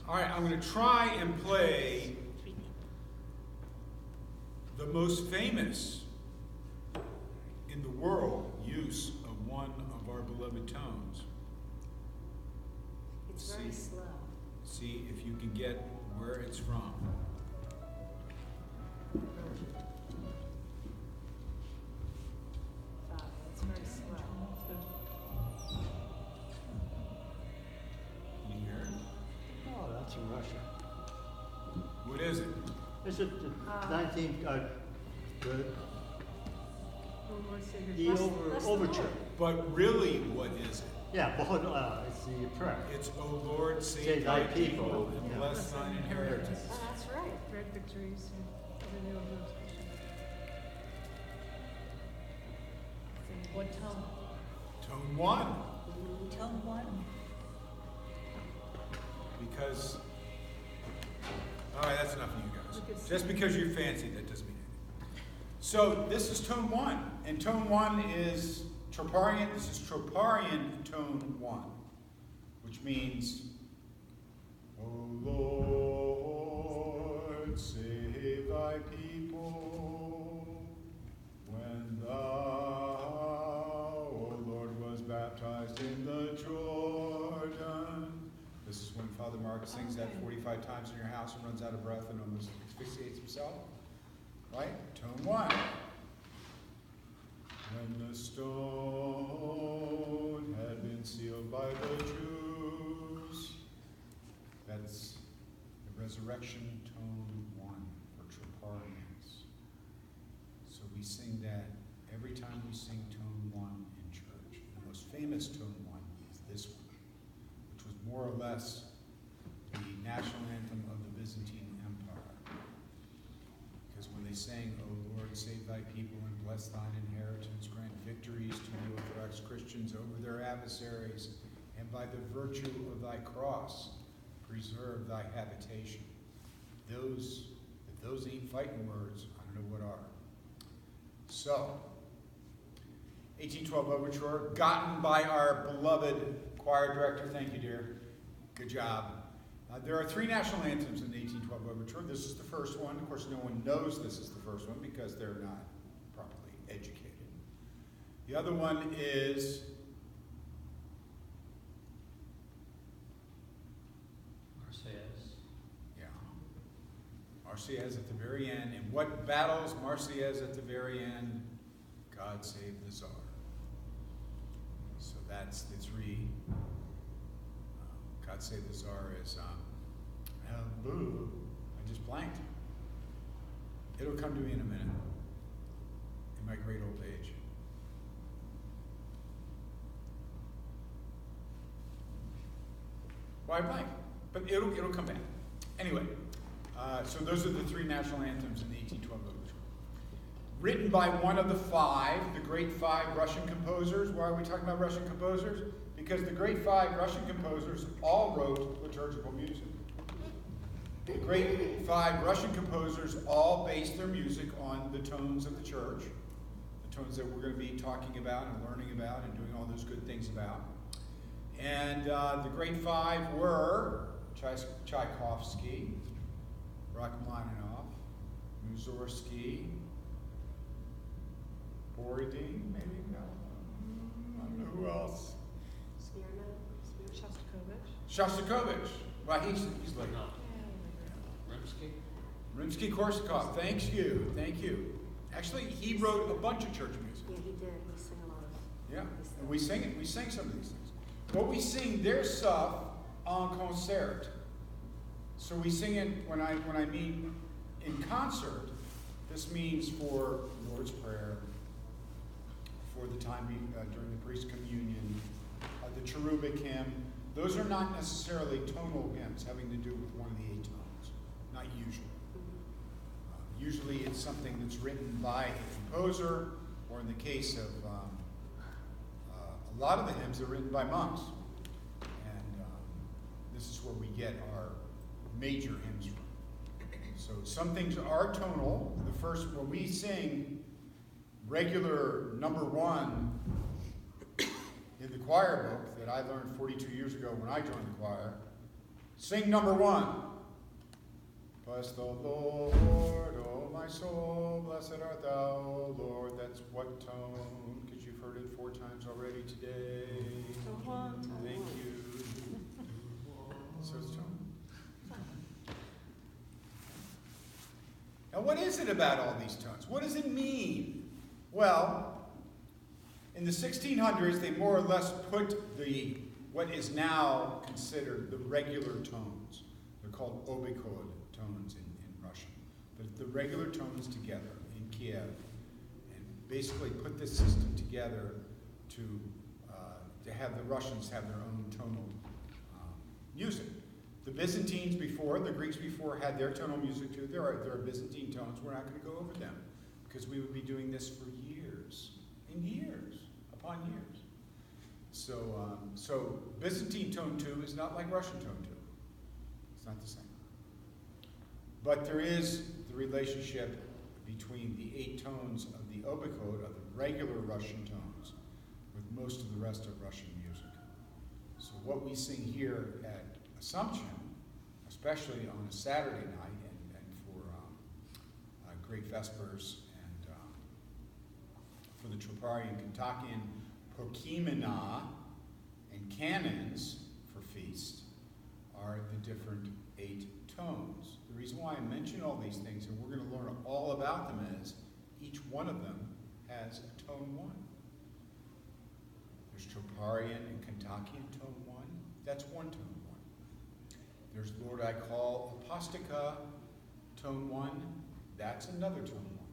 All right, I'm going to try and play the most famous in the world use of one of our beloved tones. It's very slow. See if you can get where it's from. It's very slow. Can you hear it? Oh, that's in Russia. What is it? Is it the 19th, the overture? But really, what is it? Yeah, but it's the prayer. It's, O Lord, save Save thy thy people people, and yeah. bless thine inheritance. Oh, that's right. Great victories and every new What tone? Tone 1. Tone 1. Because, all right, that's enough of you guys. Just because you're fancy, that doesn't mean anything. So this is tone 1, and tone 1 is Troparian. This is Troparian tone 1, which means, O Lord, save thy people when thou, O Lord, was baptized in the Jordan. This is when Father Mark sings that 45 times in your house and runs out of breath and almost asphyxiates himself. Right? Tone 1. When the stone had been sealed by the Jews. That's the resurrection tone 1 for Troparians. So we sing that every time we sing tone 1 in church. The most famous tone 1 is this one, which was more or less the national anthem of the Byzantine Empire. Because when they sang, O Lord, save thy people and bless thine inheritance, grant victories to the Orthodox Christians over their adversaries, and by the virtue of thy cross, preserve thy habitation. If those ain't fighting words, I don't know what are. So, 1812 Overture, gotten by our beloved choir director. Thank you, dear. Good job. There are 3 national anthems in the 1812 Overture. This is the first one. Of course, no one knows this is the first one because they're not properly educated. The other one is Marseillaise. yeah, Marseillaise at the very end. And what battles Marseillaise at the very end? God save the Tsar. So that's the 3. God save the Tsar is, boo, I just blanked. It'll come to me in a minute, in my great old age. Well, I blanked, but it'll come back. Anyway, so those are the 3 national anthems in the 1812 Overture. Written by one of the 5, the great 5 Russian composers. Why are we talking about Russian composers? Because the great 5 Russian composers all wrote liturgical music. The great 5 Russian composers all based their music on the tones of the church, the tones that we're going to be talking about and learning about and doing all those good things about. And the great 5 were Tchaikovsky, Rachmaninoff, Mussorgsky, Borodin, maybe? No. I don't know who else. Shostakovich. Well, he's like Rimsky-Korsakov. Thank you. Actually, he wrote a bunch of church music. Yeah, he did. We sing a lot of. Yeah, and we sing it. We sing some of these things. But we sing their stuff en concert. So we sing it when I mean in concert. This means for the Lord's Prayer, for the time during the priest's communion, the cherubic hymn. Those are not necessarily tonal hymns having to do with one of the 8 tones. Not usually. Usually it's something that's written by a composer, or in the case of a lot of the hymns are written by monks. And this is where we get our major hymns from. So some things are tonal. The first, when we sing regular number 1 in the choir book that I learned 42 years ago when I joined the choir, Sing number one. Bless the Lord, oh my soul, blessed art thou, O Lord. That's what tone? Because you've heard it 4 times already today. Tone one, tone Thank one. you. So it's tone. Now, what is it about all these tones? What does it mean? Well, in the 1600s, they more or less put what is now considered the regular tones. They're called obichord tones in Russian. The regular tones together in Kiev, and basically put this system together to have the Russians have their own tonal music. The Byzantines before, the Greeks before had their tonal music too. There are Byzantine tones. We're not going to go over them because we would be doing this for years and years upon years. So Byzantine tone 2 is not like Russian tone 2. It's not the same. But there is the relationship between the 8 tones of the obichord, of the regular Russian tones, with most of the rest of Russian music. So what we sing here at Assumption, especially on a Saturday night and for Great Vespers and for the Troparian, Kontakion, Prokimena, and canons for feast are the different 8 tones. The reason why I mention all these things, and we're going to learn all about them, is each one of them has a tone 1. There's Troparian and Kontakion tone 1. That's one tone 1. There's Lord I Call Apostica tone 1. That's another tone 1.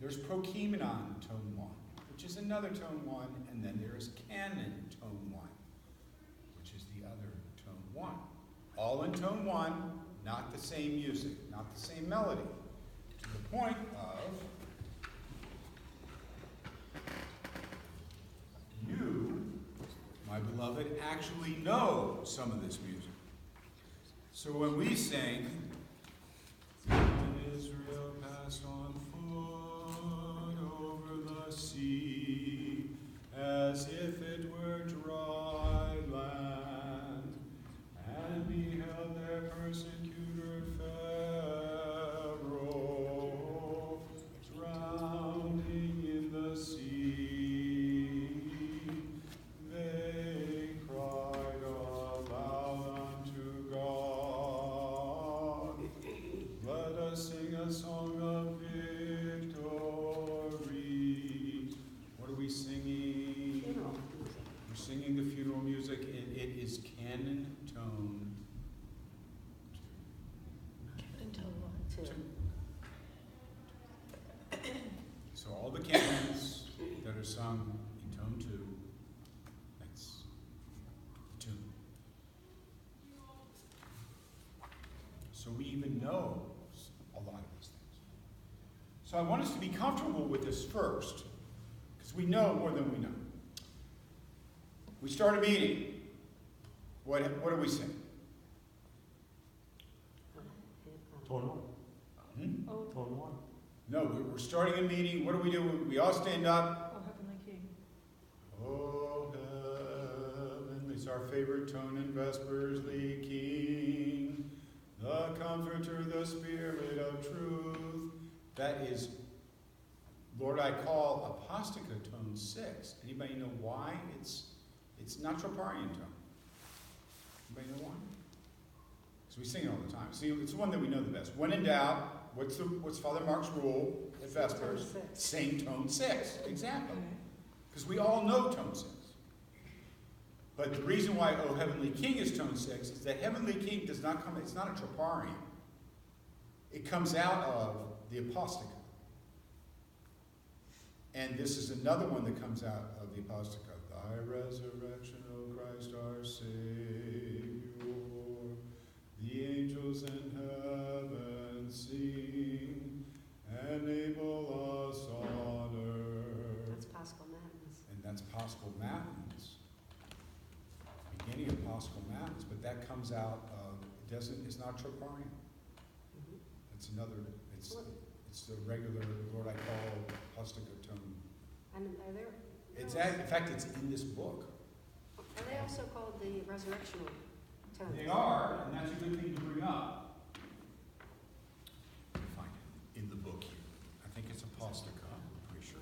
There's Prokimenon tone 1, which is another tone 1, and then there's Canon tone 1, which is the other tone 1. All in tone 1, not the same music, not the same melody. To the point of you, my beloved, actually know some of this music. So when we sing, Israel passed on foot over the sea, as if it were dry land, and beheld their persecutor Pharaoh drowning in the sea. They cried aloud unto God, let us sing a song of victory. What are we singing? Funeral music. We're singing the funeral music, and it is canon tone Until what? 2. 2. So all the canons that are sung in tone 2, that's 2. So we even know a lot of these things. So I want us to be comfortable with this first, because we know more than we know. We start a meeting. What do we sing? Tone 1. Hmm? Oh, Tone 1. No, we're starting a meeting. What do? We all stand up. oh, Heavenly King. Oh, heaven is our favorite tone in Vespers, the King, the Comforter, the Spirit of Truth. That is, Lord, I Call Apostica tone 6. Anybody know why it's not Troparian tone? Anybody know why? Because we sing it all the time. See, it's the one that we know the best. When in doubt, what's Father Mark's rule at Vespers? Tone 6. Sing tone 6. Exactly. Okay. Because we all know tone 6. But the reason why O Heavenly King is tone 6 is that Heavenly King does not come, it's not a Troparian. It comes out of the Apostica. And this is another one that comes out of the Apostica. Thy resurrection, O Christ our Savior, the angels in heaven sing, enable us on earth. That's Paschal Matins. And that's Paschal Matins, beginning of Paschal Matins, but that comes out of, it's not Troparian. Mhm. It's another, it's the regular, Lord I Call Apostica tone. And are there? In fact, it's in this book. Are they also called the resurrection one? Tones. They are, and that's a good thing to bring up. Let me find it in the book here. I think it's Apostica, I'm pretty sure.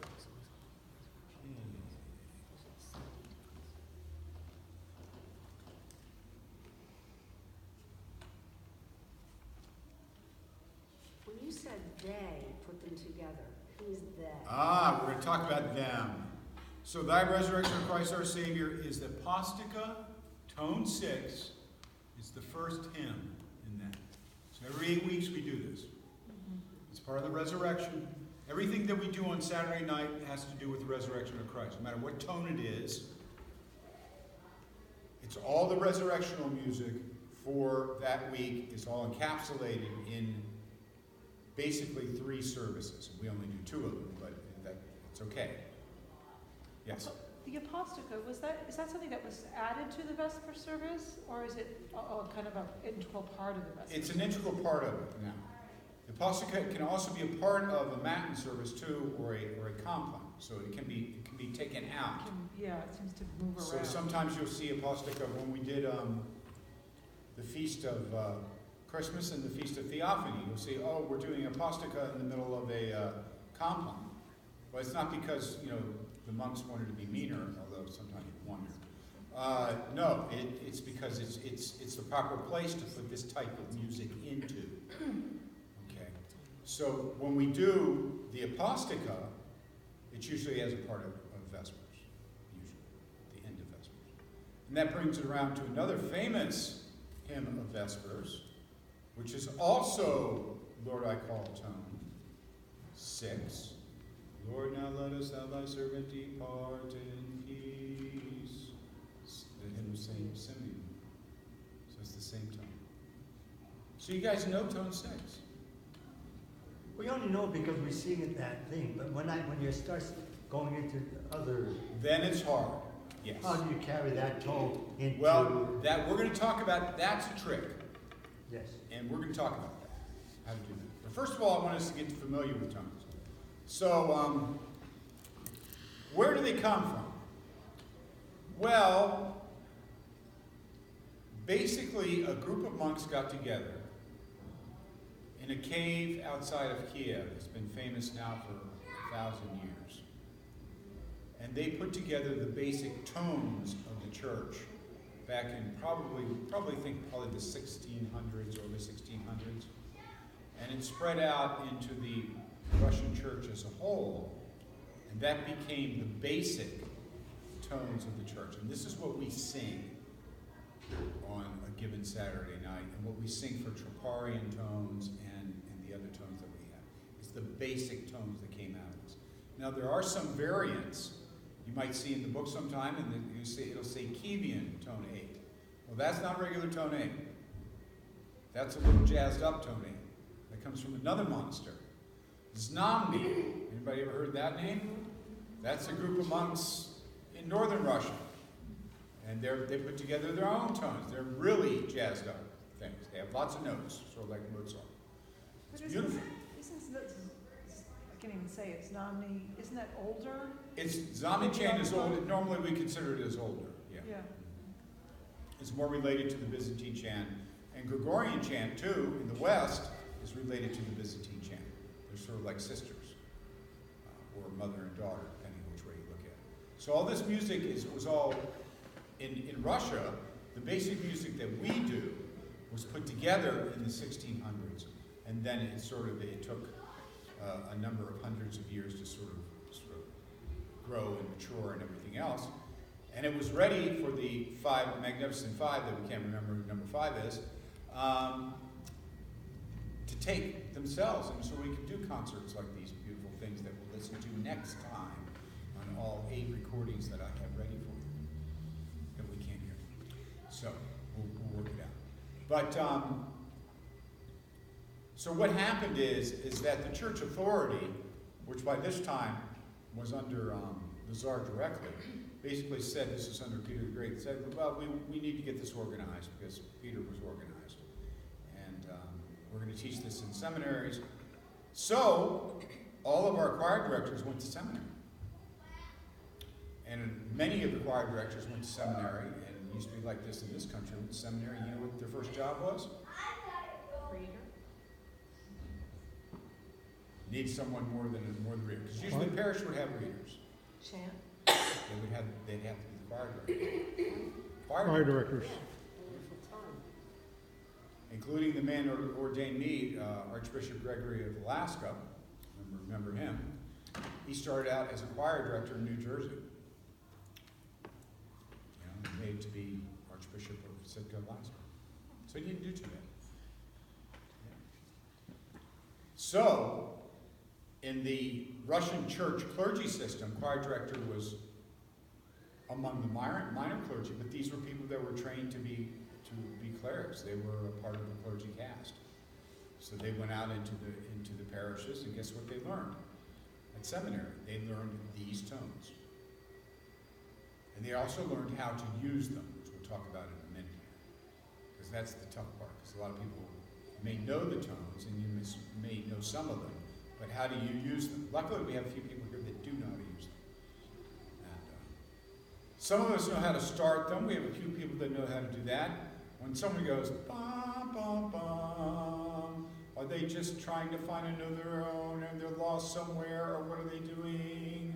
When you said they put them together, who's they? Ah, we're going to talk about them. So, Thy Resurrection of Christ our Savior is the Apostica, tone 6, is the first hymn in that. So every 8 weeks we do this. It's part of the resurrection. Everything that we do on Saturday night has to do with the resurrection of Christ. No matter what tone it is, it's all the resurrectional music for that week. It's all encapsulated in basically 3 services. We only do 2 of them, but it's okay. Yes? The Apostica, is that something that was added to the Vesper service, or is it kind of an integral part of the Vesper? It's an integral part of it now. The Apostica can also be a part of a Matin service too, or a compline. So it can be taken out. Yeah, it seems to move So around. sometimes you'll see Apostica when we did the Feast of Christmas and the Feast of Theophany. You'll see, oh, we're doing Apostica in the middle of a compline. Well, it's not because, the monks wanted to be meaner, although sometimes you wonder. No, it's because it's the proper place to put this type of music into. Okay. So when we do the Apostica, it's usually as a part of Vespers, usually, the end of Vespers. And that brings it around to another famous hymn of Vespers, which is also Lord, I Call Tone 6. Lord, now let us have thy servant depart in peace. The hymn of Saint Simeon. So it's the same tone. So you guys know tone 6. We only know because we sing it that thing, but when you start going into other, Then it's hard. Yes. how do you carry that tone into? Well, that we're going to talk about, that's a trick. Yes. And we're going to talk about that, how to do that. But first of all, I want us to get familiar with tones. So, where do they come from? Well, basically, a group of monks got together in a cave outside of Kiev. It's been famous now for 1,000 years. And they put together the basic tones of the church back in probably the 1600s, early 1600s. And it spread out into the Russian church as a whole, and that became the basic tones of the church. And this is what we sing on a given Saturday night, and what we sing for Troparian tones and the other tones that we have. It's the basic tones that came out of this. Now there are some variants you might see in the book sometime, and it'll say Kievan tone 8. Well, that's not regular tone 8. That's a little jazzed up tone 8. That comes from another monastery. Znamny. Anybody ever heard that name? That's a group of monks in northern Russia. And they put together their own tones. They're really jazzed up things. They have lots of notes, sort of like Mozart. It's beautiful. I can't even say it's Znamny. Isn't that older? It's Znamny chant is old. Normally we consider it as older. Yeah. It's more related to the Byzantine chant. And Gregorian chant, too, in the West, is related to the Byzantine chant. They're sort of like sisters, or mother and daughter, depending which way you look at it. So all this music was all, in Russia, the basic music that we do was put together in the 1600s, and then it took a number of hundreds of years to sort of grow and mature and everything else. And it was ready for the Magnificent Five, that we can't remember who number 5 is, to take themselves. And so we can do concerts like these beautiful things that we'll listen to next time on all 8 recordings that I have ready for you that we can't hear. So we'll work it out. But so what happened is that the church authority, which by this time was under the Tsar directly, basically said, this is under Peter the Great, said, well, we need to get this organized because Peter was organized. And we're going to teach this in seminaries. So all of our choir directors went to seminary. And many of the choir directors went to seminary, and used to be like this in this country with seminary. You know what their first job was? Reader? Need someone more than reader. Because usually the parish would have readers. Chant? They'd have to be the choir director. Choir directors. Wonderful time. Including the man who ordained me, Archbishop Gregory of Alaska. Remember him? He started out as a choir director in New Jersey. Made to be Archbishop of Sitka, Alaska. So he didn't do too bad. Yeah. So, in the Russian church clergy system, choir director was among the minor clergy, but these were people that were trained to be clerics. They were a part of the clergy caste. So they went out into the parishes, and guess what they learned? At seminary, they learned these tones. And they also learned how to use them, which we'll talk about in a minute. Because that's the tough part. Because a lot of people may know the tones, and you may know some of them, but how do you use them? Luckily, we have a few people here that do know how to use them. And, some of us know how to start them. We have a few people that know how to do that. When someone goes, bum, bum, bum, are they just trying to find another own, and they're lost somewhere, or what are they doing?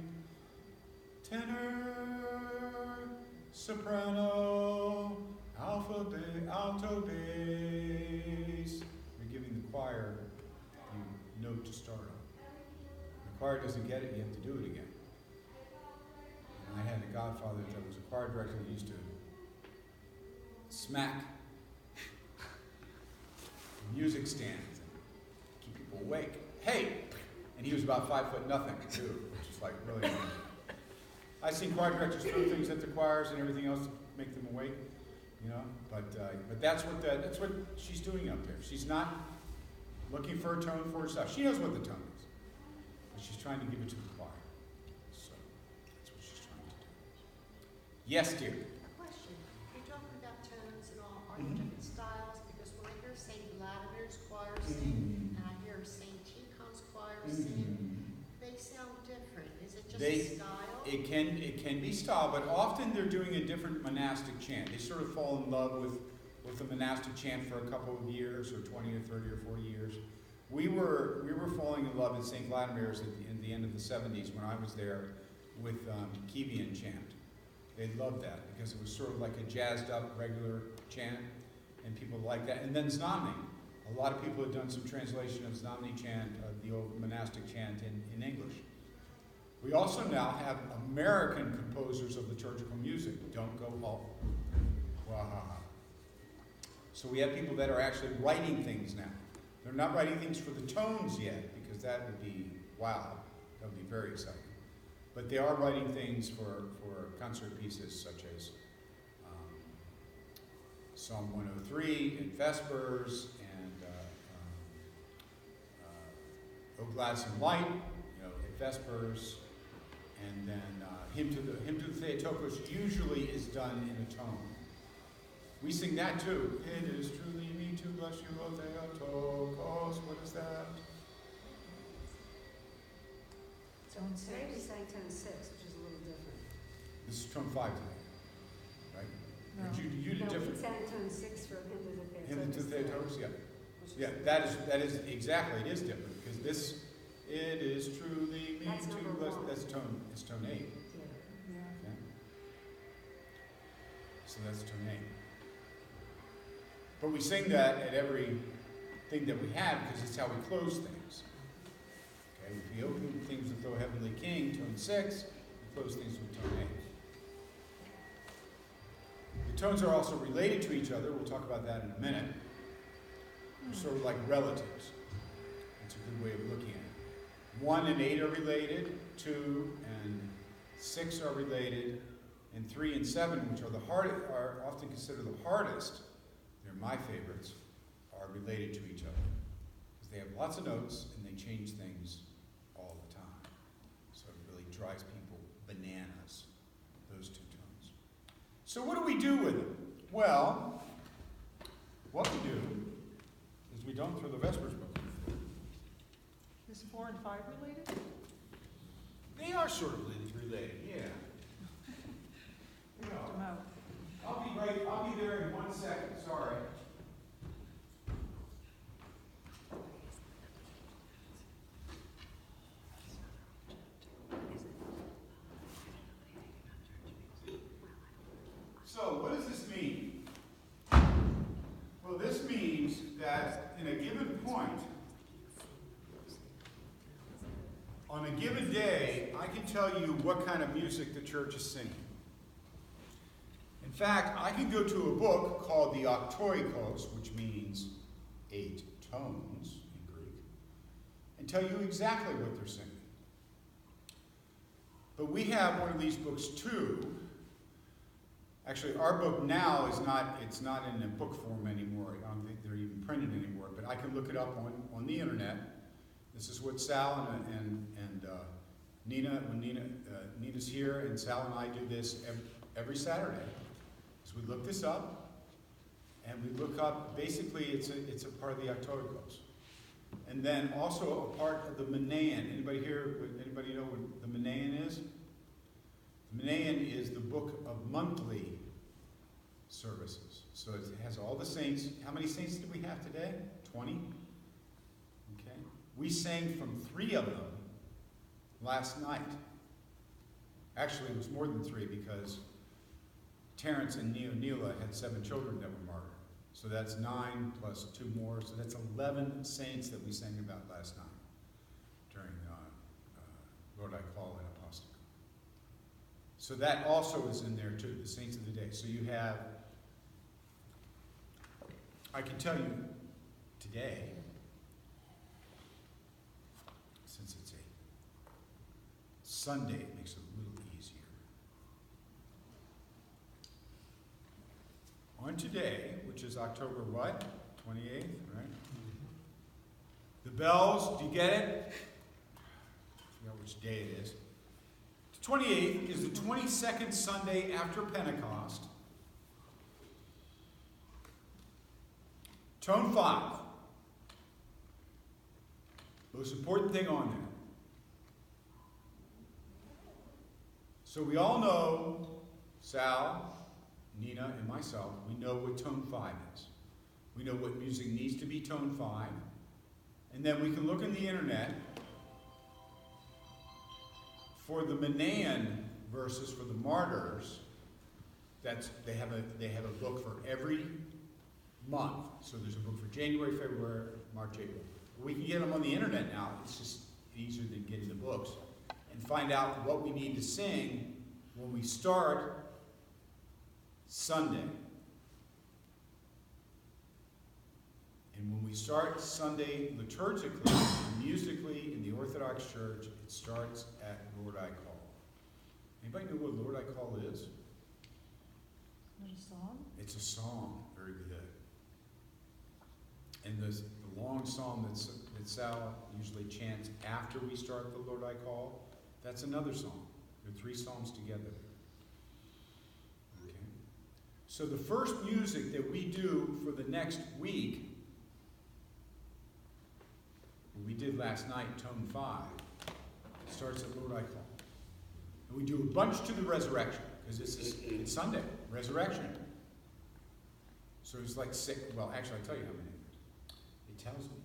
Tenor, soprano, alto, bass. You're giving the choir the note to start on. The choir doesn't get it, you have to do it again. And I had a godfather that was a choir director that used to smack music stands and keep people awake. Hey! And he was about 5'0" too, which is like really amazing. I've seen choir directors throw things at the choirs and everything else to make them awake, but that's what she's doing up there. She's not looking for a tone for herself. She knows what the tone is, but she's trying to give it to the choir. So that's what she's trying to do. Yes, dear. A question. You're talking about tones and all. Are there different styles? Because when I hear St. Vladimir's choir sing, and I hear St. Tikhon's choir sing, they sound different. Is it just a style? It can be style, but often they're doing a different monastic chant. They sort of fall in love with the monastic chant for a couple of years, or 20 or 30 or 40 years. We were falling in love at St. Vladimir's in the end of the 70s when I was there with Kievan chant. They loved that because it was sort of like a jazzed up regular chant, and people liked that. And then Znameni. A lot of people had done some translation of Znameni chant, the old monastic chant in English. We also now have American composers of liturgical music. Don't go home. Wahaha. So we have people that are actually writing things now. They're not writing things for the tones yet, because that would be, wow, that would be very exciting. But they are writing things for concert pieces such as Psalm 103 and Vespers and O Gladsome Light, at Vespers. And then hymn to the Theotokos usually is done in a tone. We sing that too. It is truly me to bless you, O Theotokos. What is that? Tone Today we 6. sang tone 6, which is a little different. This is tone 5 today, right? No. But you did No, we different. sang tone 6 for Hymn to the Theotokos, yeah. which is- Yeah, that is exactly, it is different, because this, it is truly me That's to number bless, 1. it's tone 8. Yeah. Yeah. Okay. So that's tone 8. But we sing that at every thing that we have because it's how we close things. Okay, if we open things with O Heavenly King, tone 6, we close things with tone 8. The tones are also related to each other. We'll talk about that in a minute. They're sort of like relatives. It's a good way of looking at it. 1 and 8 are related, 2 and 6 are related, and 3 and 7, which are often considered the hardest, they're my favorites, are related to each other. Because they have lots of notes and they change things all the time. So it really drives people bananas, those 2 tones. So what do we do with them? Well, what we do is we don't throw the Vespers book. Is 4 and 5 related? They are sort of related, yeah. Come out. I'll be right that in a given point, on a given day, I can tell you what kind of music the church is singing. In fact, I can go to a book called the Octoikos, which means 8 tones in Greek, and tell you exactly what they're singing. But we have one of these books too. Actually, our book now is it's not in a book form anymore. I don't think they're even printed anymore, but I can look it up on the internet. This is what Sal and Nina, when Nina's here, and Sal and I do this every Saturday. So we look this up, and we look up, basically it's a part of the Octoikos. And then also a part of the Menaion. Anybody know what the Menaion is? The Menaion is the book of monthly services. So it has all the saints. How many saints do we have today? 20? Okay. We sang from 3 of them last night. Actually, it was more than 3 because Terrence and Neela had 7 children that were martyred. So that's 9 plus 2 more. So that's 11 saints that we sang about last night during Lord I Call and Apostica. So that also is in there too, the saints of the day. So you have, I can tell you today, since it's a Sunday, it makes it a little easier. On today, which is October what? 28th, right? The bells, do you get it? I forgot which day it is. The 28th is the 22nd Sunday after Pentecost. Tone 5. Most important thing on there. So we all know, Sal, Nina, and myself, we know what tone 5 is. We know what music needs to be tone 5. And then we can look on the internet for the Menaion verses for the martyrs. They have a book for every month. So there's a book for January, February, March, April. We can get them on the internet now. It's just easier than getting the books. And find out what we need to sing when we start Sunday. And when we start Sunday liturgically, musically, in the Orthodox Church, it starts at Lord I Call. Anybody know what Lord I Call is? Is it a song? It's a song. Very good. And the long psalm that Sal usually chants after we start the Lord I Call, that's another song. There are 3 psalms together. Okay. So the first music that we do for the next week, we did last night, tone 5, starts at Lord I Call. And we do a bunch to the resurrection, because it's Sunday, resurrection. So it's like 6, well, actually I'll tell you how many. It tells me.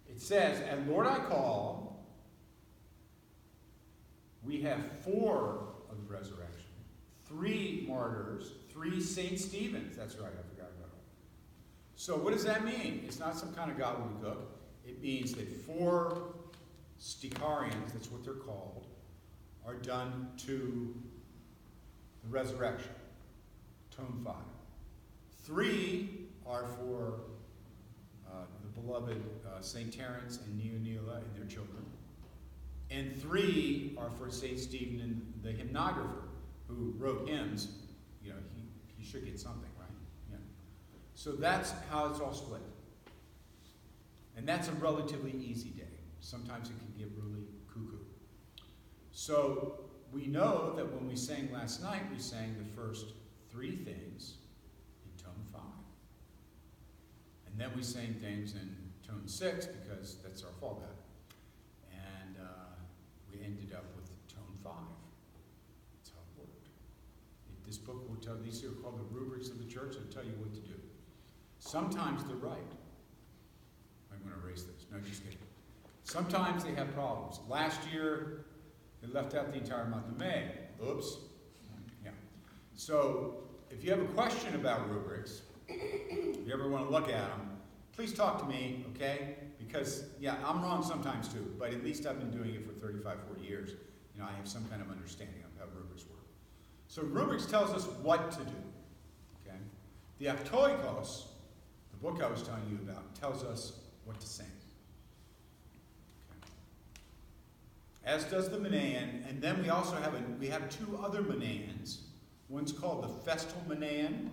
It says, at Lord I Call, we have 4 of the resurrection, 3 martyrs, 3 St. Stephens. That's right, I forgot about it. So what does that mean? It's not some kind of gobbledygook. It means that 4 Stikarians, that's what they're called, are done to the resurrection, tone 5. 3 are for the beloved St. Terrence and Neela and their children. And 3 are for St. Stephen and the hymnographer who wrote hymns. You know, he should get something, right? Yeah. So that's how it's all split. And that's a relatively easy day. Sometimes it can get really cuckoo. So we know that when we sang last night, we sang the first 3 things in tone 5. And then we sang things in tone 6 because that's our fallback. And we ended up with tone 5. That's how it worked. This book will tell, these are called the rubrics of the church. They'll tell you what to do. Sometimes they're right. I'm going to erase this. No, just kidding. Sometimes they have problems. Last year, they left out the entire month of May. Oops. Yeah. So, if you have a question about rubrics, If you ever want to look at them, please talk to me, okay? Because, yeah, I'm wrong sometimes too, but at least I've been doing it for 35, 40 years. You know, I have some kind of understanding of how rubrics work. So rubrics tells us what to do, okay? The Aptoikos, the book I was telling you about, tells us what to sing. Okay. As does the Manaean, and then we also have two other Manaeans. One's called the Festal Manaean,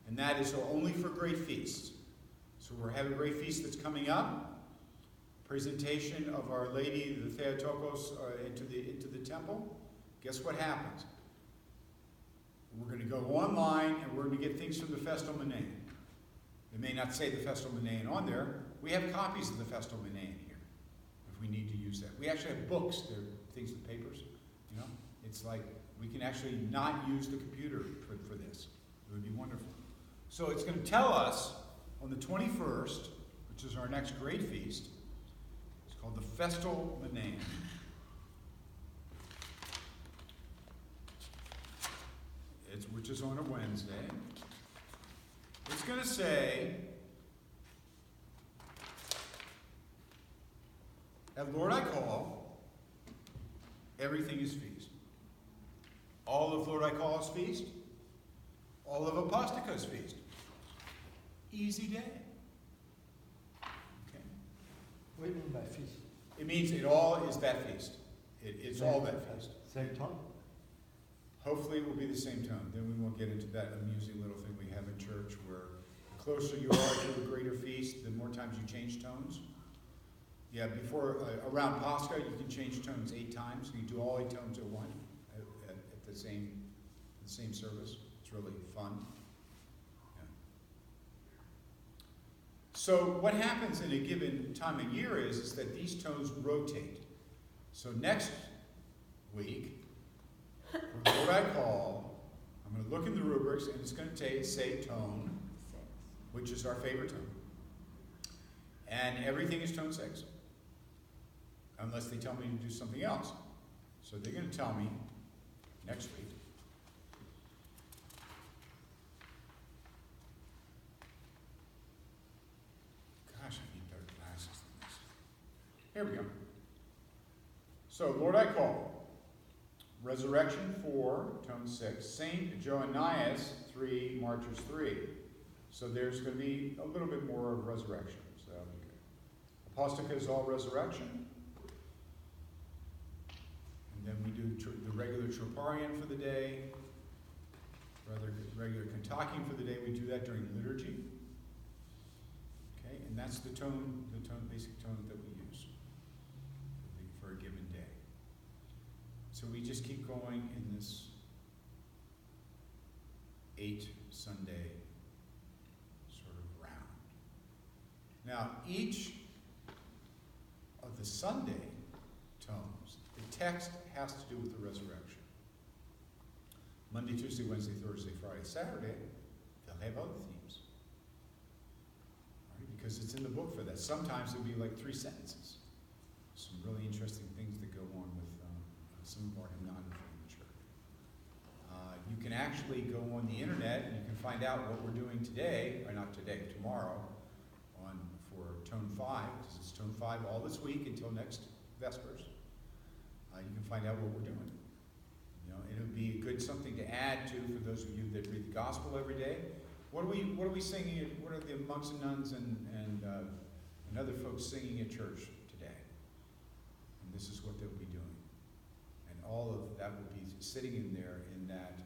and that is only for great feasts. So we're having a great feast that's coming up. Presentation of Our Lady, the Theotokos, into the temple. Guess what happens? We're going to go online and we're going to get things from the Festal Manaean. They may not say the Festal Manaean on there. We have copies of the Festal Manaean here, if we need to use that. We actually have books. They're things with papers. You know, it's like we can actually not use the computer for this. It would be wonderful. So it's going to tell us on the 21st, which is our next great feast. It's called the Festal Manaean. Which is on a Wednesday. It's going to say, "At Lord I call, everything is feast. All of Lord I call is feast. All of Apostolica is feast." Easy day. Okay. What do you mean by feast? It means it all is that feast. It's all that feast. Same tone? Hopefully it will be the same tone. Then we won't get into that amusing little thing we have in church where the closer you are to a greater feast, the more times you change tones. Yeah, around Pascha, you can change tones 8 times. You can do all 8 tones at once at the same service. It's really fun. Yeah. So what happens in a given time of year is that these tones rotate. So next week, for Lord I call, I'm going to look in the rubrics and it's going to say tone, which is our favorite tone. And everything is tone 6. Unless they tell me to do something else. So they're going to tell me next week. Gosh, I need better glasses than this. Here we go. So, Lord I call. Resurrection 4, tone 6. Saint Joannias 3, Martyrs 3. So there's going to be a little bit more of resurrection. So that'll be good. Apostolica is all resurrection. And then we do the regular Troparion for the day. Regular Kontakion for the day. We do that during liturgy. Okay, and that's the basic tone that we use for a given day. So we just keep going in this 8 Sunday sort of round. Now, each of the Sunday tones, the text has to do with the resurrection. Monday, Tuesday, Wednesday, Thursday, Friday, Saturday, they'll have other themes. Right? Because it's in the book for that. Sometimes it'll be like 3 sentences. Some really interesting things that go on with some of our hymnography in the church. You can actually go on the internet and you can find out what we're doing today, or not today, tomorrow, for Tone 5, because it's Tone 5 all this week until next Vespers. You can find out what we're doing. You know, it would be something to add to for those of you that read the Gospel every day. What are we singing? What are the monks and nuns and other folks singing at church today? And this is what they'll be doing. And all of that will be sitting in there in that,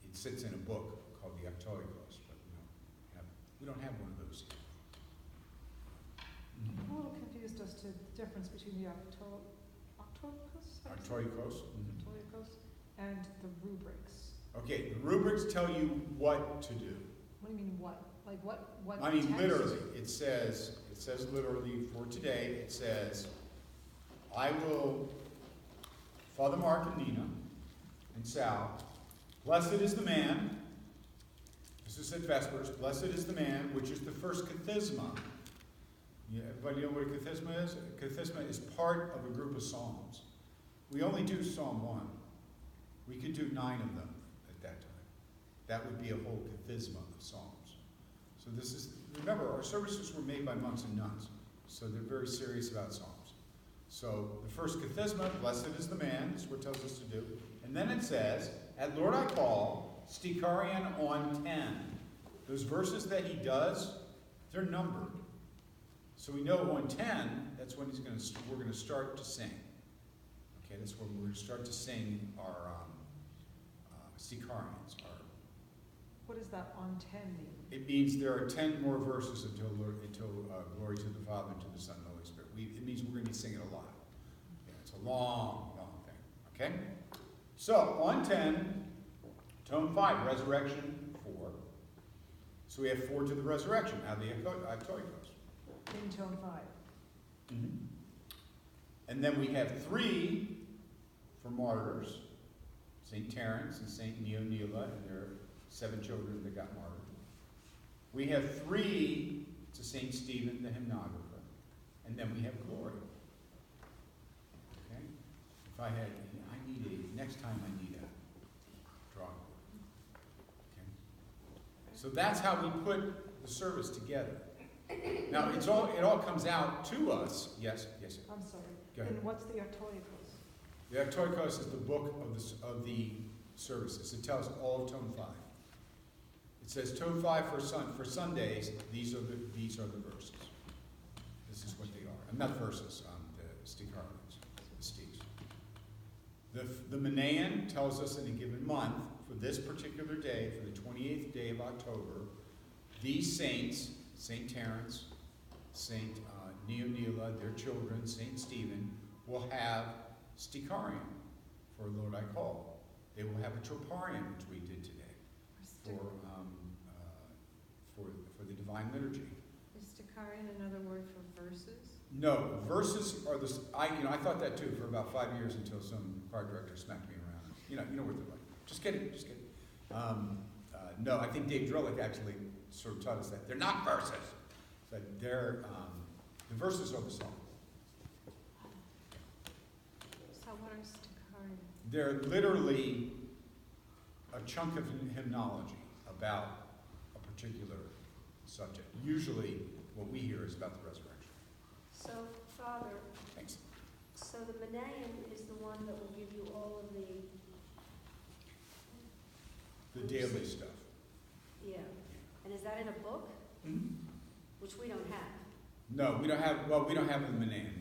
it sits in a book called the Aptoikos, but we don't have one of those yet. I'm a little confused as to the difference between the Aptoikos and the rubrics. Okay, the rubrics tell you what to do. What do you mean what? Like what I mean, text? literally, it says literally for today, it says, I will, Father Mark and Nina and Sal, blessed is the man, this is at Vespers, blessed is the man, which is the first kathisma. Yeah, everybody know what a kathisma is? A kathisma is part of a group of psalms. We only do Psalm 1. We could do 9 of them at that time. That would be a whole kathisma of psalms. So this is, remember, our services were made by monks and nuns, so they're very serious about psalms. So the first kathisma, blessed is the man, is what it tells us to do. And then it says, at Lord I call, Stikarion on 10. Those verses that he does, they're numbered. So we know on 10, that's when we're going to start to sing. Okay, that's when we're going to start to sing our Stikarions. What does that on 10 mean? It means there are 10 more verses until glory to the Father, and to the Son, and the Holy Spirit. It means we're going to be singing a lot. Yeah, it's a long, long thing. Okay? So, on 10, tone 5, resurrection 4. So we have 4 to the resurrection, now the Atoikos. In tone 5. Mm-hmm. And then we have 3 for martyrs, St. Terence and St. Neonila and their 7 children that got martyred. We have 3 to St. Stephen, the hymnographer. And then we have glory. Okay? If next time I need a drawing board. Okay? So that's how we put the service together. Now, it all comes out to us. Yes. I'm sorry. Go ahead. And what's the Artoikos? The Artoikos is the book of the services. It tells all of tone 5. It says tone 5 for Sundays. These are the verses. This is what they are. Not verses. The Stikarions, the Stiks. The Manaean tells us in a given month for this particular day, for the 28th day of October, these saints, St. Terence, St. Neonila, their children, St. Stephen, will have Stikarion for Lord I Call. They will have a Troparion, which we did today, for the Divine Liturgy. Is Stikarion another word for verses? No, verses are the. I thought that too for about 5 years until some choir director smacked me around. You know what they're like. Just kidding. No, I think Dave Drillick actually sort of taught us that they're not verses. But they're the verses are the song. So what are Stikarion? They're literally a chunk of hymnology about a particular subject. Usually, what we hear is about the resurrection. So, Father, Thanks. so the Manaean is the one that will give you all of The daily stuff. yeah. And is that in a book? Mm-hmm. Which we don't have. No, we don't have. Well, we don't have the Manaean.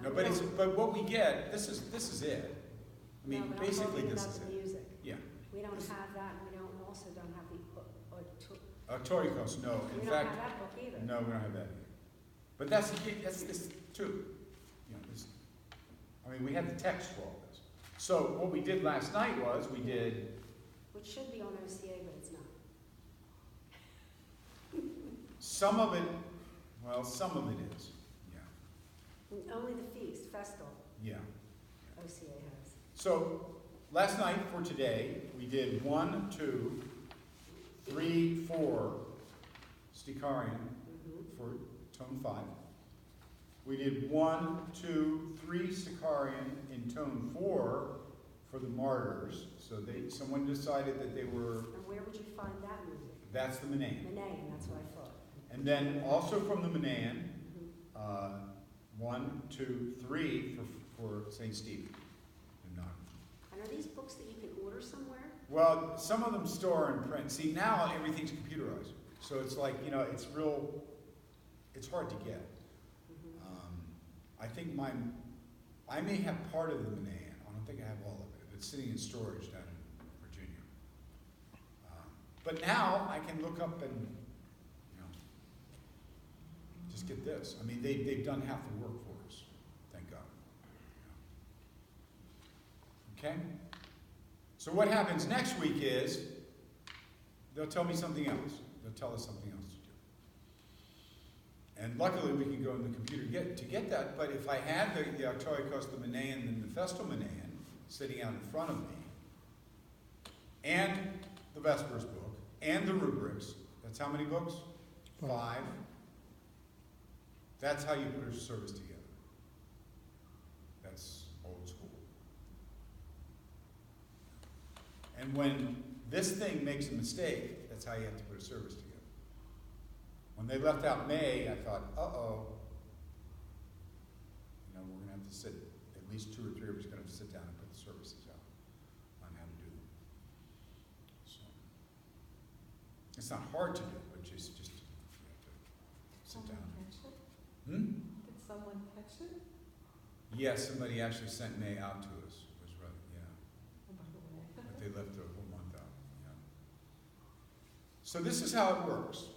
No, but what we get. This is it. I mean, No, but I'm basically, talking this about is the it. music. Yeah. We don't This- have that, and we also don't have the, Torikos, no. we In don't fact, have that book either. no, we don't have that either. But that's this too. You know, we have the text for all this. So what we did last night was we did. Which should be on OCA, but it's not. Some of it is. Yeah. And only the feast, festal, Yeah. OCA has. So last night for today, we did 1, 2, 3, 4 Stikarion for tone 5. We did 1, 2, 3 Stikarion in tone 4 for the martyrs. So someone decided that they were. And where would you find that music? That's the Manaean. Manaean, that's what I thought. And then also from the Manaean, Mhm. 1, 2, 3 for St. Stephen. And are these books that you can order somewhere? Well, some of them store in print. See, now everything's computerized. So it's like, it's hard to get. I think I may have part of the Manaean. I don't think I have all of it. It's sitting in storage down in Virginia. But now I can look up and, just get this. I mean, they've done half the work for us. Thank God. Okay? So what happens next week is they'll tell me something else. They'll tell us something else to do. And luckily we can go in the computer to get that, but if I had the Artoikos, the Manaean, and the Festal Manaean sitting out in front of me, and the Vespers book, and the rubrics, that's how many books? 5. That's how you put a service together. That's old school. And when This thing makes a mistake, that's how you have to put a service together. When they left out May, I thought, uh-oh. You know, we're gonna have to sit, at least 2 or 3 of us are gonna have to sit down and put the services out on how to do them. So, it's not hard to do, but just you have to sit down. Hmm? Did someone catch it? Yes, somebody actually sent May out to us, was right, yeah. But they left the whole month out, yeah. So this is how it works.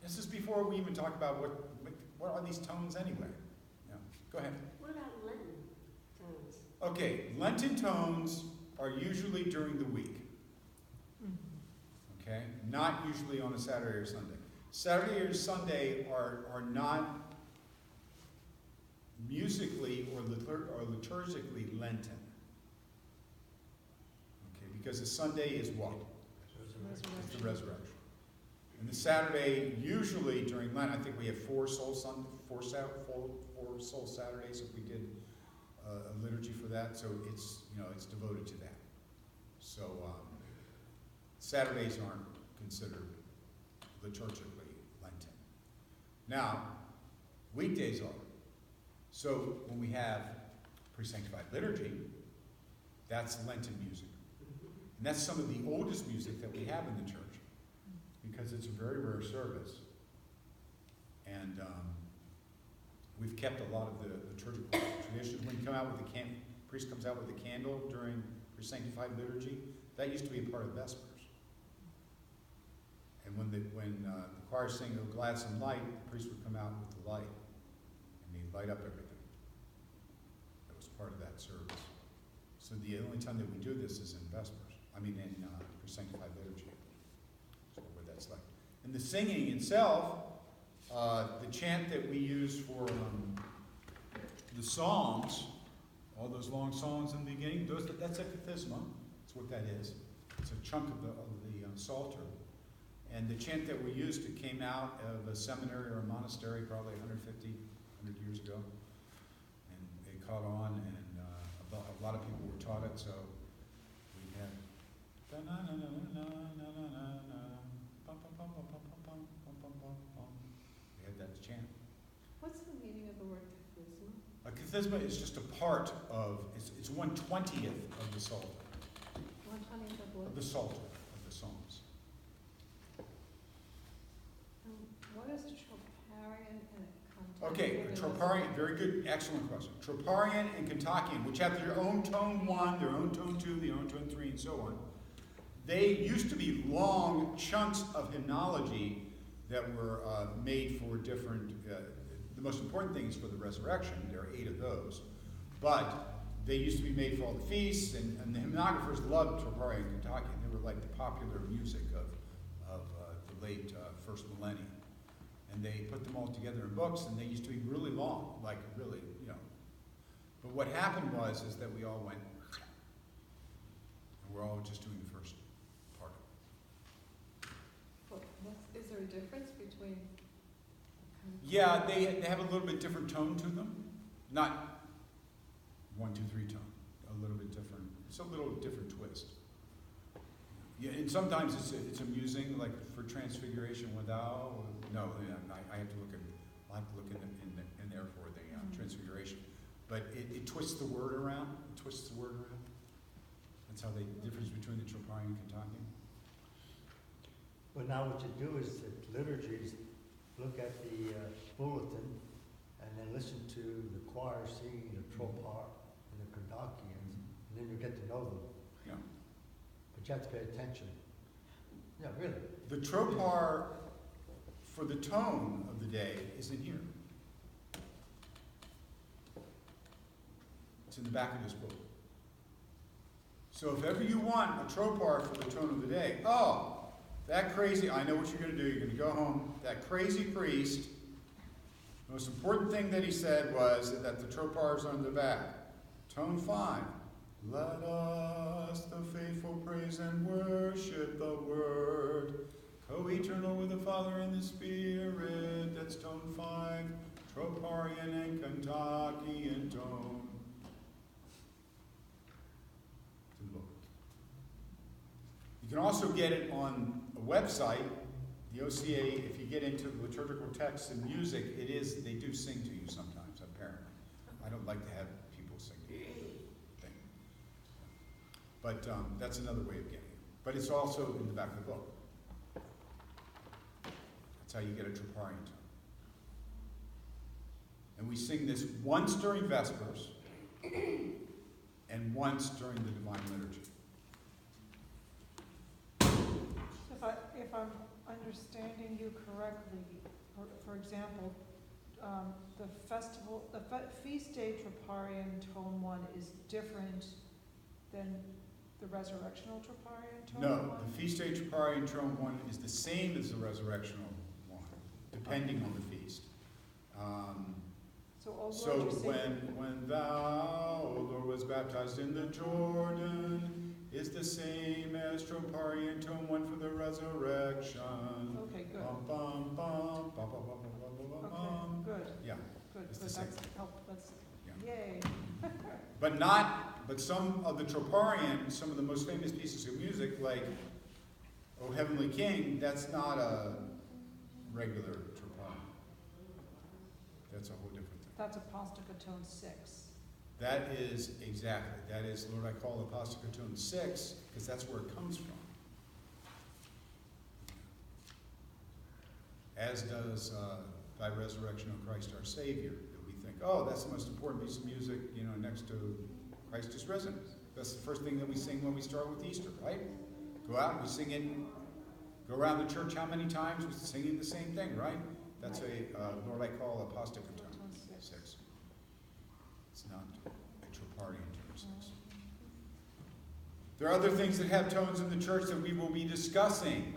This is before we even talk about what are these tones anyway. Yeah, go ahead. What about Lenten tones? Okay, Lenten tones are usually during the week. Okay, not usually on a Saturday or Sunday. Saturday or Sunday are not musically or liturgically Lenten. Okay, because the Sunday is what? It's the resurrection. And the Saturday, usually during Lent, I think we have four soul Saturdays if we did a liturgy for that. So it's it's devoted to that. So Saturdays aren't considered liturgically Lenten. Now, weekdays are. So when we have pre-sanctified liturgy, that's Lenten music. And that's some of the oldest music that we have in the church, because it's a very rare service. And we've kept a lot of the liturgical traditions. When you come out with the priest comes out with a candle during pre-sanctified liturgy, that used to be a part of Vespers. And when the choir sang "O Gladsome Light," the priest would come out with the light, and he'd light up everything. That was part of that service. So the only time that we do this is in Vespers. I mean, in pre-sanctified liturgy. So where that's like. And the singing itself, the chant that we use for the psalms, all those long songs in the beginning, that's a kathisma. That's what that is. It's a chunk of the psalter. And the chant that we used, it came out of a seminary or a monastery probably 100 years ago. And it caught on, and a lot of people were taught it, so we had we had that chant. What's the meaning of the word kathisma? A kathisma is just a part of, it's 1/20th of the psalter, 1/20 of what? of the psalter, of the psalms. What is troparion and Kantakian? Okay, troparion, very good, excellent question. Troparion and Kantakian, which have their own tone 1, their own tone 2, their own tone 3, and so on. They used to be long chunks of hymnology that were made for different, the most important thing is for the resurrection. There are 8 of those. But they used to be made for all the feasts, and the hymnographers loved Troparion and Kantakian. They were like the popular music of the late first millennium. And they put them all together in books, and they used to be really long, like really, But what happened is that we all went, and we're all just doing the first part of it. Is there a difference between? Yeah, they have a little bit different tone to them. Not 1, 2, 3 tone. A little bit different. It's a little different twist. Yeah, and sometimes it's amusing, like for Transfiguration without. No, I have to look in there for the Transfiguration. But it twists the word around. It twists the word around. That's how the difference between the Troparion and Kantakian. Well, now what you do is at liturgies, look at the bulletin, and then listen to the choir singing the tropar and the Kantakians, and then you get to know them. Yeah. But you have to pay attention. Yeah, really. The tropar for the tone of the day is in here. It's in the back of this book. So if ever you want a tropar for the tone of the day, that crazy, I know what you're going to do. You're going to go home. That crazy priest, the most important thing that he said was that the tropars are on the back. Tone 5. Let us, the faithful, praise and worship the Word, co-eternal with the Father and the Spirit. That's tone 5. Troparion and Kantakian tone. It's in the book. You can also get it on a website, the OCA. If you get into liturgical texts and music, they do sing to you sometimes, apparently. I don't like to have people sing to me. But that's another way of getting it. But it's also in the back of the book. That's how you get a troparion tone. And we sing this once during Vespers and once during the Divine Liturgy. If I'm understanding you correctly, for example, the feast day Troparion Tone 1 is different than the resurrectional Troparion Tone 1? No, the Feast Day Troparion Tone 1 is the same as the resurrectional one, depending on the feast. So, oh So Lord, you're saying, when thou, O Lord, was baptized in the Jordan, is the same as Troparion Tone 1 for the resurrection. okay, good. Bum, bum, bum, bum, bum, bum, bum, bum, Okay, bum. good, Yeah, good, It's the good, same. that's help, that's, Yeah. yay. but some of the Troparion, some of the most famous pieces of music, like O Heavenly King, that's not a regular Troparion. That's a whole different thing. That's Apostica Tone 6. That is, Lord, I call Apostica Tone 6, because that's where it comes from. As does Thy Resurrection, O Christ our Savior, that we think, oh, that's the most important piece of music, next to Christ is risen. That's the first thing that we sing when we start with Easter, right? Go out and we sing it, go around the church how many times? We're singing the same thing, right? That's Lord, I call Apostica Tone 6. It's not a Troparion Tone 6. There are other things that have tones in the church that we will be discussing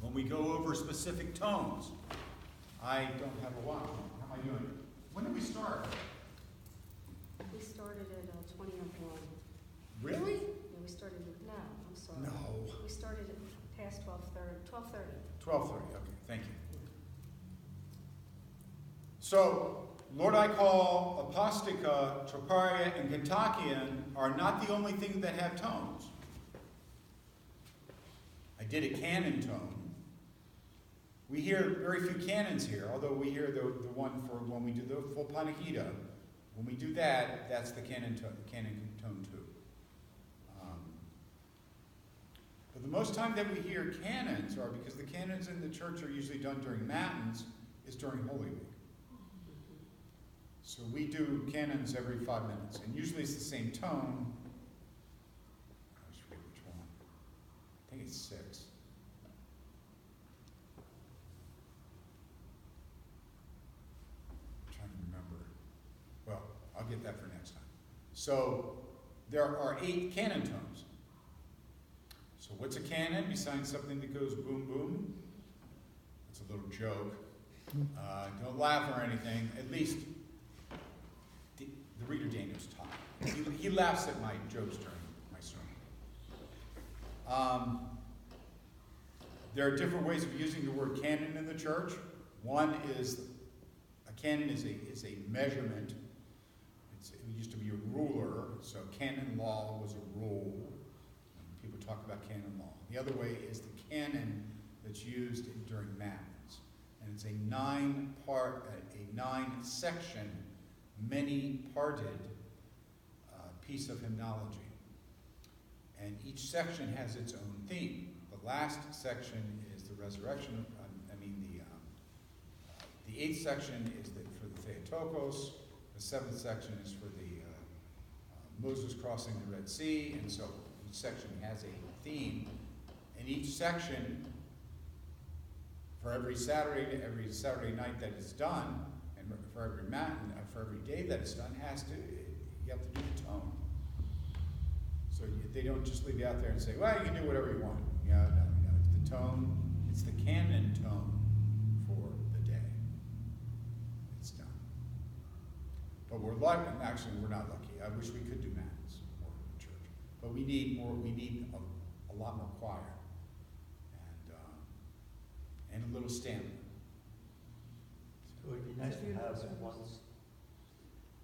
when we go over specific tones. I don't have a watch. How am I doing? When did we start? We started at 20 of 1. Really? Yeah, we started at, no, I'm sorry. No. We started at past 12:30. 12:30. Okay, thank you. So, Lord, I call Apostica, Troparia, and Kontakion are not the only things that have tones. I did a canon tone. We hear very few canons here, although we hear the one for when we do the full Panihida. When we do that, that's the canon tone 2. But the most time that we hear canons are because the canons in the church are usually done during Matins, is during Holy Week. So we do canons every 5 minutes, and usually it's the same tone. I always forget which one. I think it's 6. I'm trying to remember. Well, I'll get that for next time. So there are 8 canon tones. So what's a canon besides something that goes boom boom? It's a little joke. Don't laugh or anything. At least the reader Daniel's taught. He laughs at my jokes during my sermon. There are different ways of using the word canon in the church. One is a canon is a measurement. It used to be a ruler, so canon law was a rule. People talk about canon law. The other way is the canon that's used during Matins, and it's a 9-section, many-parted piece of hymnology. And each section has its own theme. The last section is the resurrection. The 8th section is for the Theotokos. The 7th section is for the Moses crossing the Red Sea, and so each section has a theme. And each section, for every Saturday night that it's done, and for every Matin, for every day that it's done, you have to do the tone. So they don't just leave you out there and say, well, you can do whatever you want. No. It's the tone, it's the canon tone for the day. It's done. But we're lucky, actually we're not lucky. I wish we could do Matins more in church. But we need a lot more choir. And a little stamina. So it would be nice to have it once.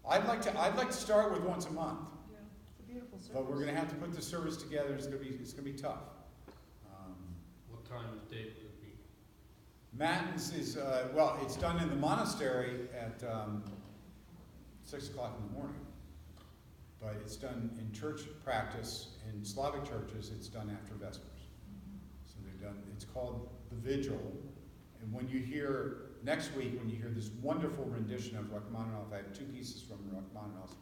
I'd like to start with once a month. Yeah, it's a beautiful service. But we're gonna have to put the service together, it's gonna be tough. What time of day would it be? Matins is, well, it's done in the monastery at 6 o'clock in the morning. But it's done in church practice, in Slavic churches, it's done after Vespers. So they've done, it's called the Vigil. And when you hear, next week, when you hear this wonderful rendition of Rachmaninoff, I have 2 pieces from Rachmaninoff's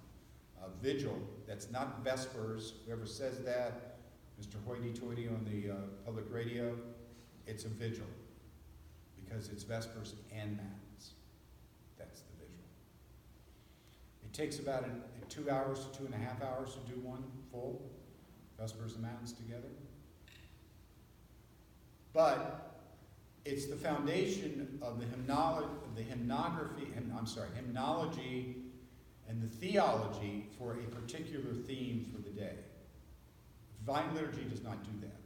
Vigil, that's not Vespers, whoever says that, Mr. Hoity-toity on the public radio, it's a vigil, because it's Vespers and Matins. That's the vigil. It takes about 2 hours to 2.5 hours to do one full, Vespers and Matins together. But it's the foundation of the hymnology and the theology for a particular theme for the day. Divine liturgy does not do that.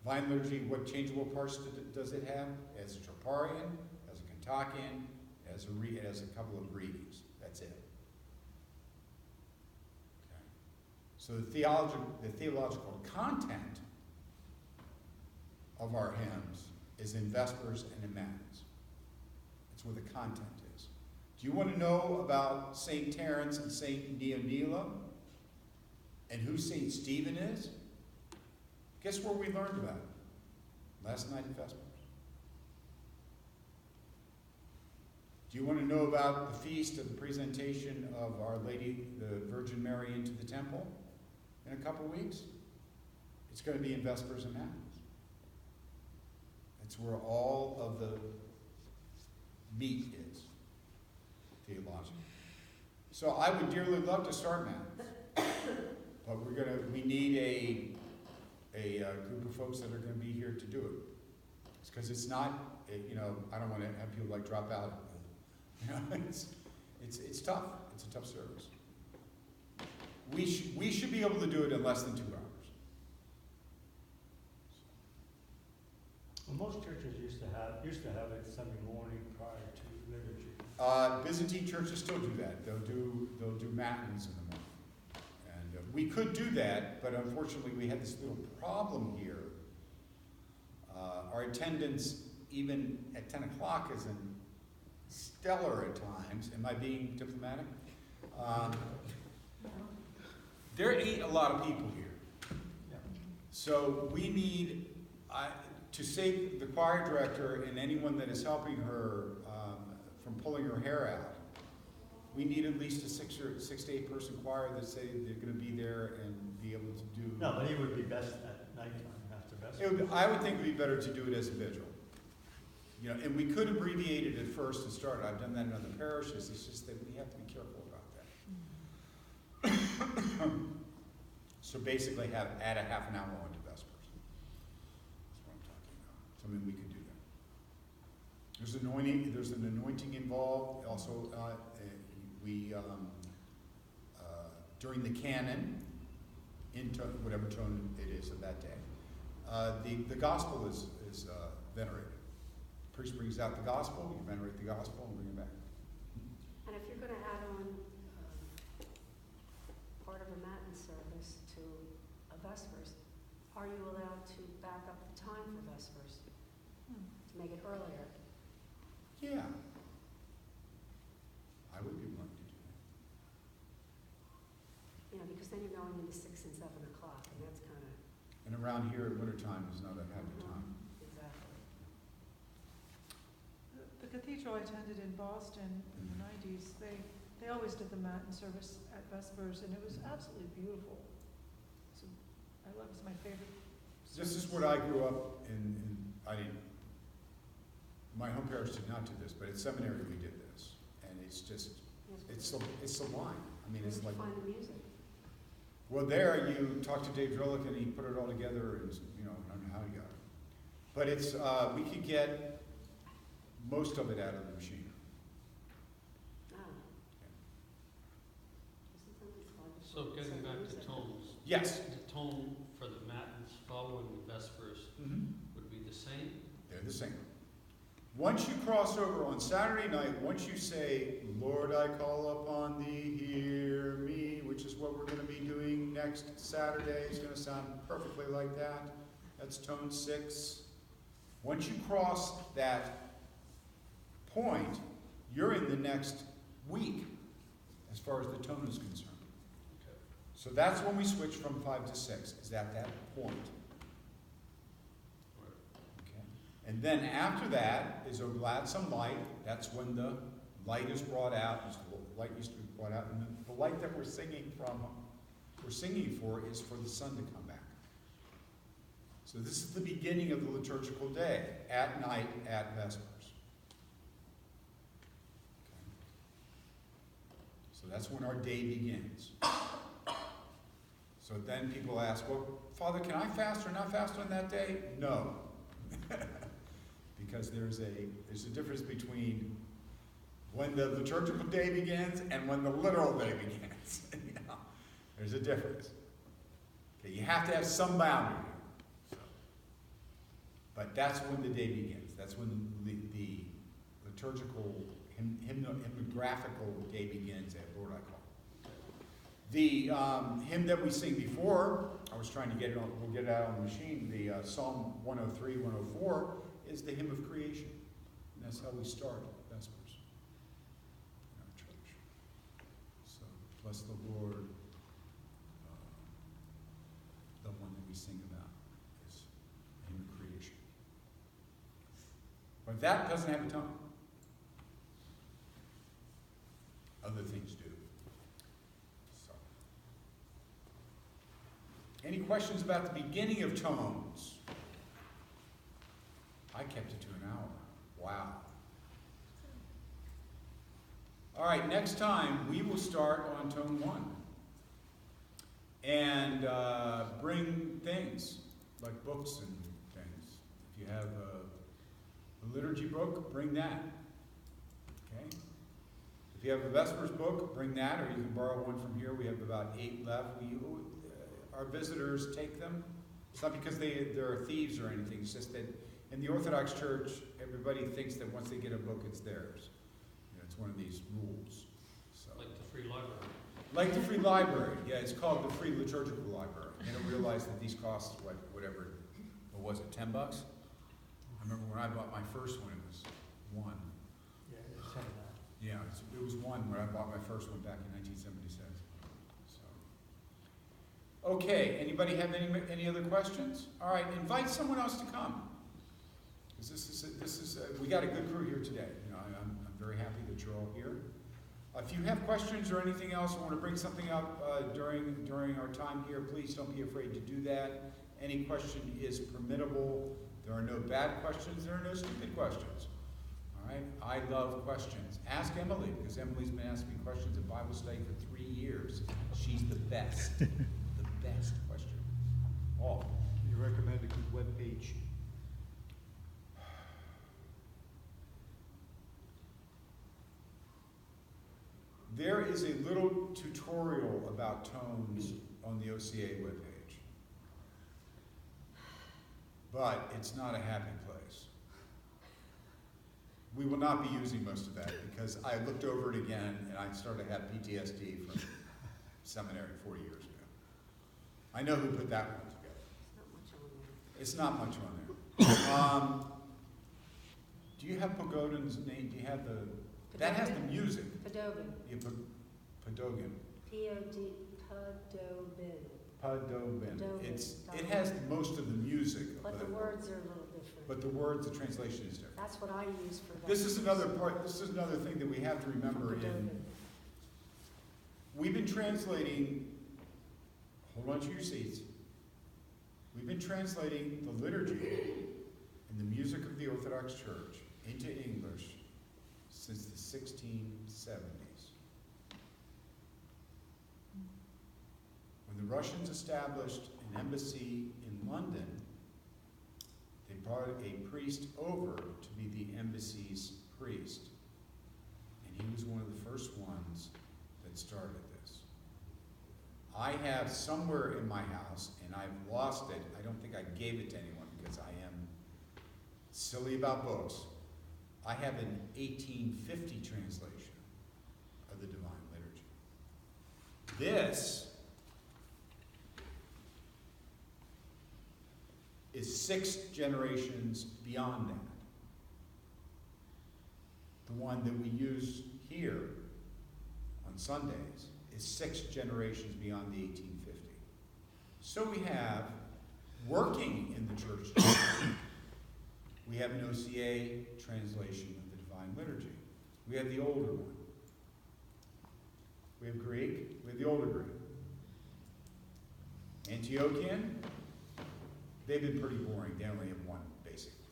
Divine liturgy, what changeable parts does it have? It has a troparion, has a kontakion, it has a couple of readings. That's it. Okay. So the theological content of our hymns is in Vespers and in Matins. That's where the content is. Do you want to know about St. Terence and St. Neonila? And who St. Stephen is? Guess where we learned about it? Last night in Vespers. Do you want to know about the feast of the presentation of Our Lady, the Virgin Mary, into the temple in a couple weeks? It's going to be in Vespers and Matins. It's where all of the meat is, theologically. So I would dearly love to start Matins. But we need a group of folks that are going to be here to do it. It's because it's not, I don't want to have people like drop out. It's tough. It's a tough service. We should be able to do it in less than 2 hours. Well, most churches used to have it Sunday morning prior to liturgy. Byzantine churches still do that. They'll do matins in the morning. And we could do that, but unfortunately we had this little problem here. Our attendance, even at 10 o'clock, isn't stellar at times. Am I being diplomatic? There ain't a lot of people here. Yeah. So we need, to save the choir director and anyone that is helping her from pulling her hair out, we need at least a 6 to 8 person choir that say they're going to be there and be able to do. No, but it would be best at nighttime after Vespers. I would think it would be better to do it as a vigil. And we could abbreviate it at first and start. I've done that in other parishes. It's just that we have to be careful about that. So basically add a half an hour on to Vespers. That's what I'm talking about. So we could do that. There's an anointing involved. Also, during the canon, in whatever tone it is of that day, the gospel is venerated. The priest brings out the gospel, you venerate the gospel, and bring it back. And if you're gonna add on part of a matin service to a Vespers, are you allowed to back up the time for Vespers? To make it earlier? Yeah. I would be willing to do that. Because then you're going into 6 and 7 o'clock, and that's kind of, And around here at wintertime is not a happy time. exactly. The cathedral I attended in Boston in the 90s, they always did the matin service at Vespers, and it was absolutely beautiful. So I love it. It's my favorite. This is what I grew up in. My home parish did not do this, but at seminary we did this. And it's just, it's sublime. I mean, it's Where like, did you find the music? well, there you talk to Dave Drillick and he put it all together and, I don't know how he got it. But it's, we could get most of it out of the machine. Ah. Isn't that like So getting back to tones, Yes. the tone for the matins following the Vespers would be the same? They're the same. Once you cross over on Saturday night, once you say, Lord, I call upon thee, hear me which is what we're gonna be doing next Saturday, is gonna sound perfectly like that. That's tone 6. Once you cross that point, you're in the next week, as far as the tone is concerned. Okay. So that's when we switch from 5 to 6, is at that point. Right. Okay. And then after that is O Gladsome Light. That's when the light is brought out. The light used to be brought out, and the light that we're singing for is for the sun to come back. So this is the beginning of the liturgical day, at night, at Vespers. Okay. So that's when our day begins. So then people ask, well, Father, can I fast or not fast on that day? No. Because there's a difference between when the liturgical day begins and when the literal day begins. You know, there's a difference. Okay, you have to have some boundary here. So, but that's when the day begins. That's when the liturgical, hymnographical day begins at Lord I Call. The hymn that we sing before, I was trying to get it on, we'll get it out on the machine, the Psalm 103, 104, is the hymn of creation. And that's how we start Vespers in our church. So, bless the Lord. The one that we sing about is the hymn of creation. But that doesn't have a tone. Other things do. So, any questions about the beginning of tones? I kept it to an hour. Wow. All right, next time we will start on tone 1. And bring things like books and things. If you have a liturgy book, bring that. Okay? If you have a Vespers book, bring that, or you can borrow one from here. We have about 8 left. Our visitors take them. It's not because they're thieves or anything. It's just that in the Orthodox Church, everybody thinks that once they get a book, it's theirs. You know, it's one of these rules. So. Like the free library. Like the free library. Yeah, it's called the free liturgical library. They don't realize that these cost, what was it, $10? I remember when I bought my first one, it was 1. Yeah, it's saying that. Yeah, it was 1 when I bought my first one back in 1976. So, okay, anybody have any other questions? All right, invite someone else to come. Because this is we got a good crew here today. You know, I'm very happy that you're all here. If you have questions or anything else, or want to bring something up during our time here, please don't be afraid to do that. Any question is permittable. There are no bad questions. There are no stupid questions. All right? I love questions. Ask Emily, because Emily's been asking me questions at Bible study for 3 years. She's the best. The best question. Oh. You recommend a good web page? There is a little tutorial about tones on the OCA webpage. But it's not a happy place. We will not be using most of that because I looked over it again and I started to have PTSD from seminary 40 years ago. I know who put that one together. It's not much on there. It's not much on there. Do you have Pagodin's name? Do you have the... That has the music. Padovan. Yeah, Padogan. P-O-D, Padobin. It has most of the music. But the words are a little different. But the words, the translation is different. That's what I use for that. This is another part, this is another thing that we have to remember in, we've been translating, hold on to your seats, we've been translating the liturgy and the music of the Orthodox Church into English since the 1670s. When the Russians established an embassy in London, they brought a priest over to be the embassy's priest. And he was one of the first ones that started this. I have somewhere in my house, and I've lost it, I don't think I gave it to anyone because I am silly about books. I have an 1850 translation of the Divine Liturgy. This is 6 generations beyond that. The one that we use here on Sundays is 6 generations beyond the 1850. So we have, working in the church today, we have an OCA translation of the Divine Liturgy. We have the older one. We have Greek, we have the older Greek. Antiochian, they've been pretty boring. They only have one, basically.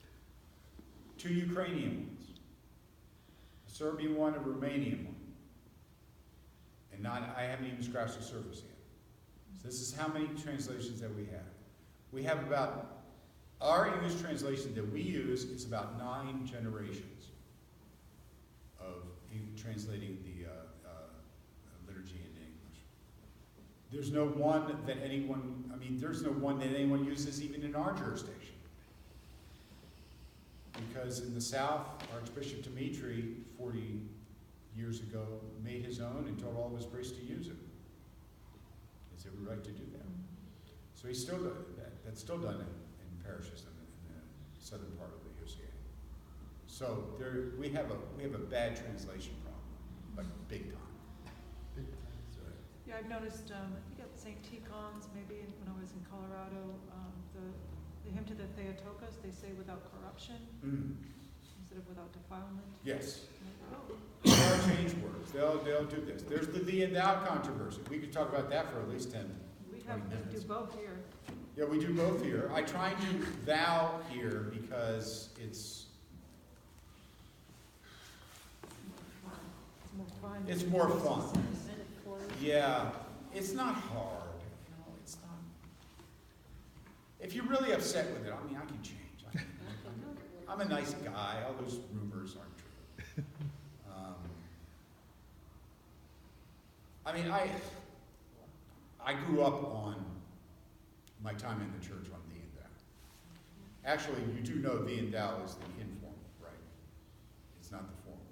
2 Ukrainian ones. A Serbian one, a Romanian one. And I haven't even scratched the surface yet. So this is how many translations that we have. We have about, our English translation that we use is about 9 generations of translating the liturgy into English. There's no one that anyone, there's no one that anyone uses even in our jurisdiction. Because in the South, Archbishop Dimitri, 40 years ago, made his own and told all of his priests to use it. He has every right to do that. So he's still doing that. That's still done in parishes in the southern part of the UCA. So we have a bad translation problem, like big time. Yeah, I've noticed, I think at St. Tikhon's, maybe when I was in Colorado, the hymn to the Theotokos, they say without corruption instead of without defilement. Yes. Oh, They'll change words. They'll do this. There's the thee and thou controversy. We could talk about that for at least 10 we 20 have to minutes. do both here. Yeah, we do both here. I try and do thou here because it's It's more fun. It's more fun. And it flows. Yeah, it's not hard. It's not. If you're really upset with it, I can change. I'm a nice guy. All those rumors aren't true. I grew up on my time in the church on thee and thou. Actually, you do know thee and thou is the informal, right? It's not the formal.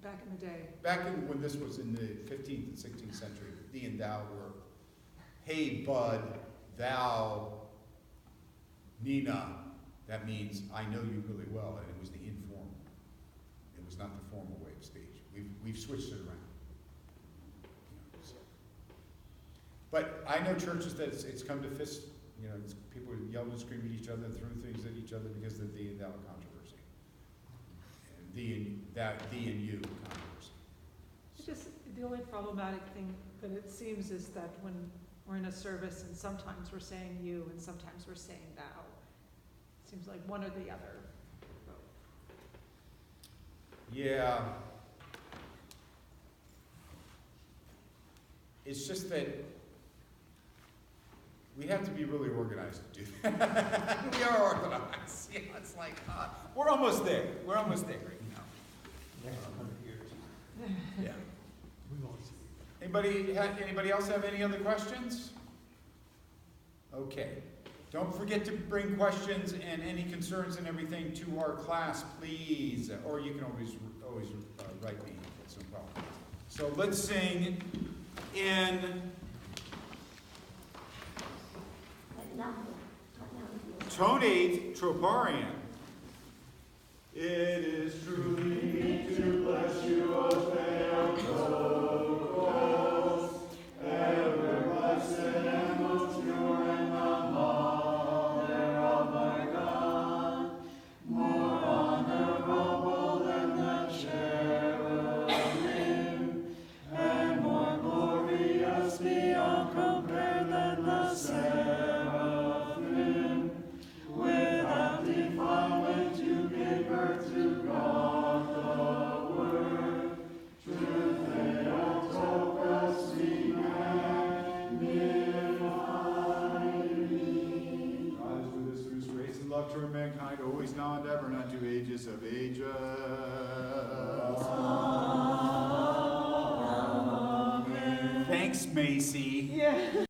Back in the day. Back when this was in the 15th and 16th century, thee and thou were, hey bud, thou, Nina. That means I know you really well, and it was the informal. It was not the formal way of speech. We've switched it around. But I know churches that it's come to fists. People yell and scream at each other, throw things at each other because of the thee and thou controversy, and thee and you controversy. It's just, the only problematic thing that it seems is that when we're in a service and sometimes we're saying you and sometimes we're saying thou, it seems like one or the other. Yeah. It's just that we have to be really organized to do that. We are organized. Yeah, it's like, we're almost there. We're almost there right now. Next 100 years. Yeah. We won't see. Anybody else have any other questions? Okay. Don't forget to bring questions and any concerns and everything to our class, please. Or you can always write me. It's no problem. So let's sing in tonate Troparian. It is truly to bless you, O Theotokos, ever blessed and most pure and the Mother of our God, more honorable than the cherubim, and more glorious beyond compare than the seraphim. Without defilement you gave birth to God the Word. Truth Theotokos, we magnify thee. God is with us, whose grace and love toward mankind, always now and ever, and unto ages of ages. Amen. Thanks, Macy. Yeah.